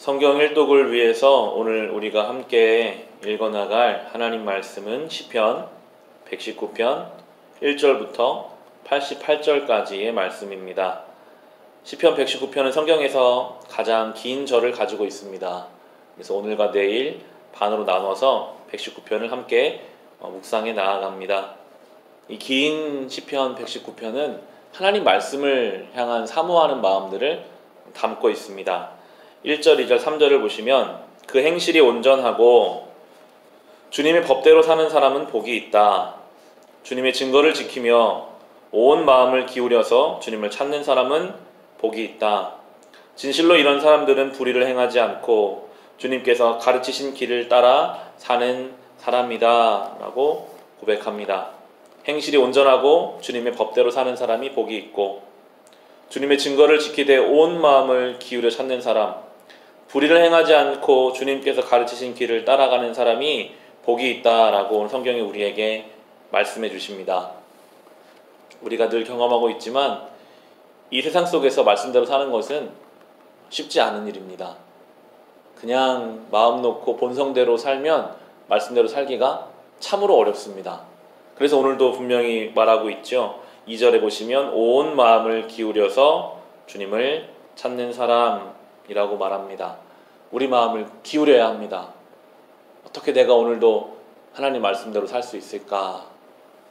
성경 일독을 위해서 오늘 우리가 함께 읽어나갈 하나님 말씀은 시편 119편 1절부터 88절까지의 말씀입니다. 시편 119편은 성경에서 가장 긴 절을 가지고 있습니다. 그래서 오늘과 내일 반으로 나눠서 119편을 함께 묵상해 나아갑니다. 이 긴 시편 119편은 하나님 말씀을 향한 사모하는 마음들을 담고 있습니다. 1절, 2절, 3절을 보시면 그 행실이 온전하고 주님의 법대로 사는 사람은 복이 있다. 주님의 증거를 지키며 온 마음을 기울여서 주님을 찾는 사람은 복이 있다. 진실로 이런 사람들은 불의를 행하지 않고 주님께서 가르치신 길을 따라 사는 사람이다 라고 고백합니다. 행실이 온전하고 주님의 법대로 사는 사람이 복이 있고 주님의 증거를 지키되 온 마음을 기울여 찾는 사람, 불의를 행하지 않고 주님께서 가르치신 길을 따라가는 사람이 복이 있다라고 오늘 성경이 우리에게 말씀해 주십니다. 우리가 늘 경험하고 있지만 이 세상 속에서 말씀대로 사는 것은 쉽지 않은 일입니다. 그냥 마음 놓고 본성대로 살면 말씀대로 살기가 참으로 어렵습니다. 그래서 오늘도 분명히 말하고 있죠. 2절에 보시면 온 마음을 기울여서 주님을 찾는 사람이라고 말합니다. 우리 마음을 기울여야 합니다. 어떻게 내가 오늘도 하나님 말씀대로 살 수 있을까?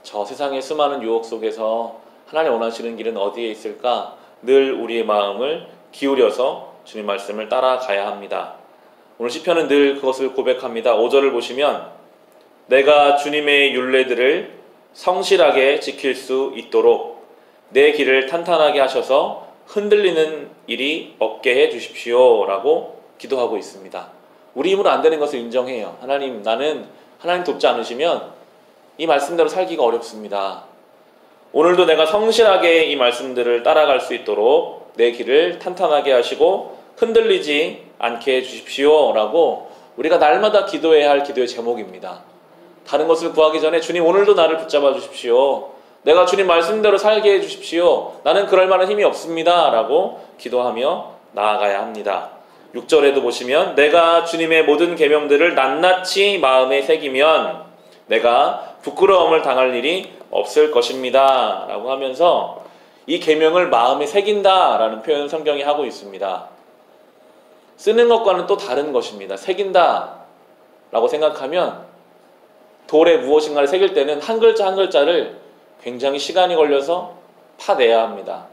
저 세상의 수많은 유혹 속에서 하나님 원하시는 길은 어디에 있을까? 늘 우리의 마음을 기울여서 주님 말씀을 따라가야 합니다. 오늘 시편은 늘 그것을 고백합니다. 5절을 보시면 내가 주님의 율례들을 성실하게 지킬 수 있도록 내 길을 탄탄하게 하셔서 흔들리는 일이 없게 해 주십시오 라고 기도하고 있습니다. 우리 힘으로 안 되는 것을 인정해요. 하나님, 나는 하나님 돕지 않으시면 이 말씀대로 살기가 어렵습니다. 오늘도 내가 성실하게 이 말씀들을 따라갈 수 있도록 내 길을 탄탄하게 하시고 흔들리지 않게 해 주십시오 라고 우리가 날마다 기도해야 할 기도의 제목입니다. 다른 것을 구하기 전에 주님 오늘도 나를 붙잡아 주십시오. 내가 주님 말씀대로 살게 해 주십시오. 나는 그럴 만한 힘이 없습니다 라고 기도하며 나아가야 합니다. 6절에도 보시면 내가 주님의 모든 계명들을 낱낱이 마음에 새기면 내가 부끄러움을 당할 일이 없을 것입니다 라고 하면서 이 계명을 마음에 새긴다 라는 표현을 성경이 하고 있습니다. 쓰는 것과는 또 다른 것입니다. 새긴다 라고 생각하면 돌에 무엇인가를 새길 때는 한 글자 한 글자를 굉장히 시간이 걸려서 파내야 합니다.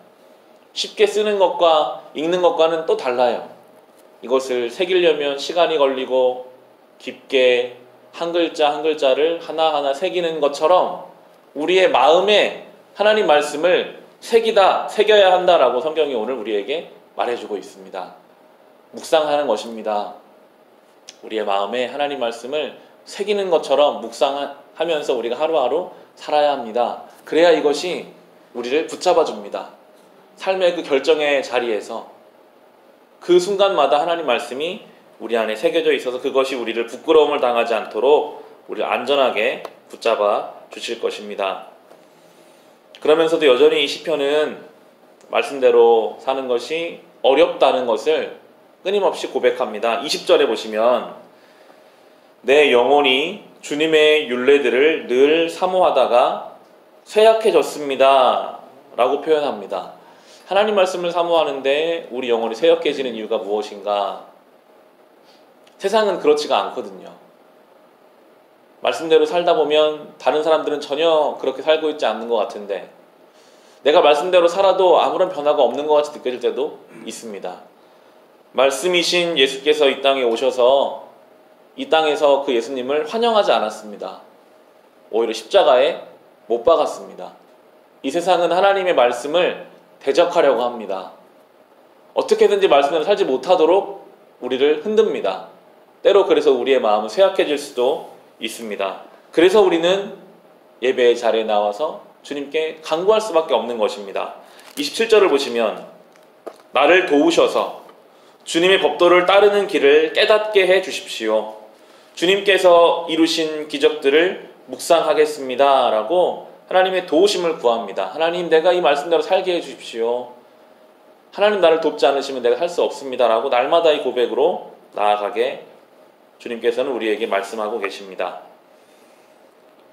쉽게 쓰는 것과 읽는 것과는 또 달라요. 이것을 새기려면 시간이 걸리고 깊게 한 글자 한 글자를 하나하나 새기는 것처럼 우리의 마음에 하나님 말씀을 새겨야 한다라고 성경이 오늘 우리에게 말해주고 있습니다. 묵상하는 것입니다. 우리의 마음에 하나님 말씀을 새기는 것처럼 묵상하면서 우리가 하루하루 살아야 합니다. 그래야 이것이 우리를 붙잡아 줍니다. 삶의 그 결정의 자리에서 그 순간마다 하나님 말씀이 우리 안에 새겨져 있어서 그것이 우리를 부끄러움을 당하지 않도록 우리를 안전하게 붙잡아 주실 것입니다. 그러면서도 여전히 이 시편은 말씀대로 사는 것이 어렵다는 것을 끊임없이 고백합니다. 20절에 보시면 내 영혼이 주님의 율례들을 늘 사모하다가 쇠약해졌습니다 라고 표현합니다. 하나님 말씀을 사모하는데 우리 영혼이 쇠약해지는 이유가 무엇인가? 세상은 그렇지가 않거든요. 말씀대로 살다 보면 다른 사람들은 전혀 그렇게 살고 있지 않는 것 같은데 내가 말씀대로 살아도 아무런 변화가 없는 것 같이 느껴질 때도 있습니다. 말씀이신 예수께서 이 땅에 오셔서 이 땅에서 그 예수님을 환영하지 않았습니다. 오히려 십자가에 못 박았습니다. 이 세상은 하나님의 말씀을 대적하려고 합니다. 어떻게든지 말씀대로 살지 못하도록 우리를 흔듭니다. 때로 그래서 우리의 마음은 쇠약해질 수도 있습니다. 그래서 우리는 예배의 자리에 나와서 주님께 간구할 수밖에 없는 것입니다. 27절을 보시면 나를 도우셔서 주님의 법도를 따르는 길을 깨닫게 해 주십시오. 주님께서 이루신 기적들을 묵상하겠습니다 라고 하나님의 도우심을 구합니다. 하나님, 내가 이 말씀대로 살게 해 주십시오. 하나님 나를 돕지 않으시면 내가 살 수 없습니다라고 날마다 이 고백으로 나아가게 주님께서는 우리에게 말씀하고 계십니다.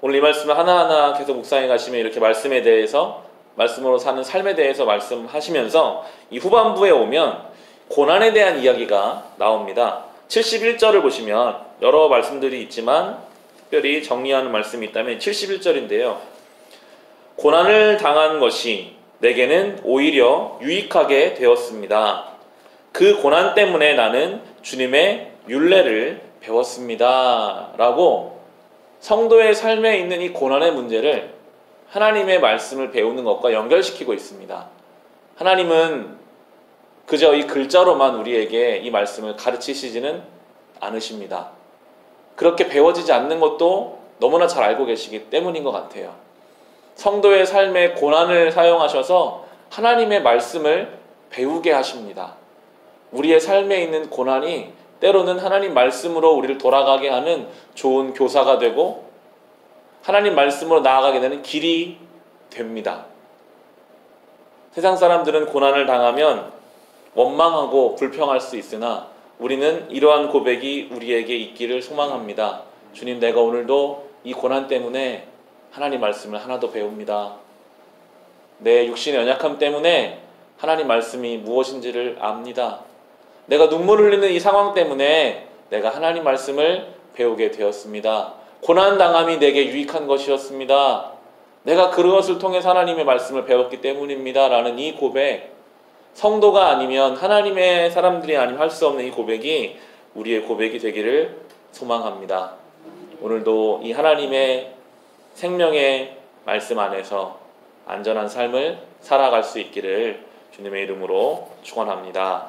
오늘 이 말씀을 하나하나 계속 묵상해 가시면 이렇게 말씀에 대해서, 말씀으로 사는 삶에 대해서 말씀하시면서 이 후반부에 오면 고난에 대한 이야기가 나옵니다. 71절을 보시면 여러 말씀들이 있지만 특별히 정리하는 말씀이 있다면 71절인데요. 고난을 당한 것이 내게는 오히려 유익하게 되었습니다. 그 고난 때문에 나는 주님의 율례를 배웠습니다. 라고 성도의 삶에 있는 이 고난의 문제를 하나님의 말씀을 배우는 것과 연결시키고 있습니다. 하나님은 그저 이 글자로만 우리에게 이 말씀을 가르치시지는 않으십니다. 그렇게 배워지지 않는 것도 너무나 잘 알고 계시기 때문인 것 같아요. 성도의 삶에 고난을 사용하셔서 하나님의 말씀을 배우게 하십니다. 우리의 삶에 있는 고난이 때로는 하나님 말씀으로 우리를 돌아가게 하는 좋은 교사가 되고 하나님 말씀으로 나아가게 되는 길이 됩니다. 세상 사람들은 고난을 당하면 원망하고 불평할 수 있으나 우리는 이러한 고백이 우리에게 있기를 소망합니다. 주님, 내가 오늘도 이 고난 때문에 하나님 말씀을 하나도 배웁니다. 내 육신의 연약함 때문에 하나님 말씀이 무엇인지를 압니다. 내가 눈물 흘리는 이 상황 때문에 내가 하나님 말씀을 배우게 되었습니다. 고난당함이 내게 유익한 것이었습니다. 내가 그것을 통해서 하나님의 말씀을 배웠기 때문입니다. 라는 이 고백, 성도가 아니면 하나님의 사람들이 아니면 할 수 없는 이 고백이 우리의 고백이 되기를 소망합니다. 오늘도 이 하나님의 생명의 말씀 안에서 안전한 삶을 살아갈 수 있기를 주님의 이름으로 축원합니다.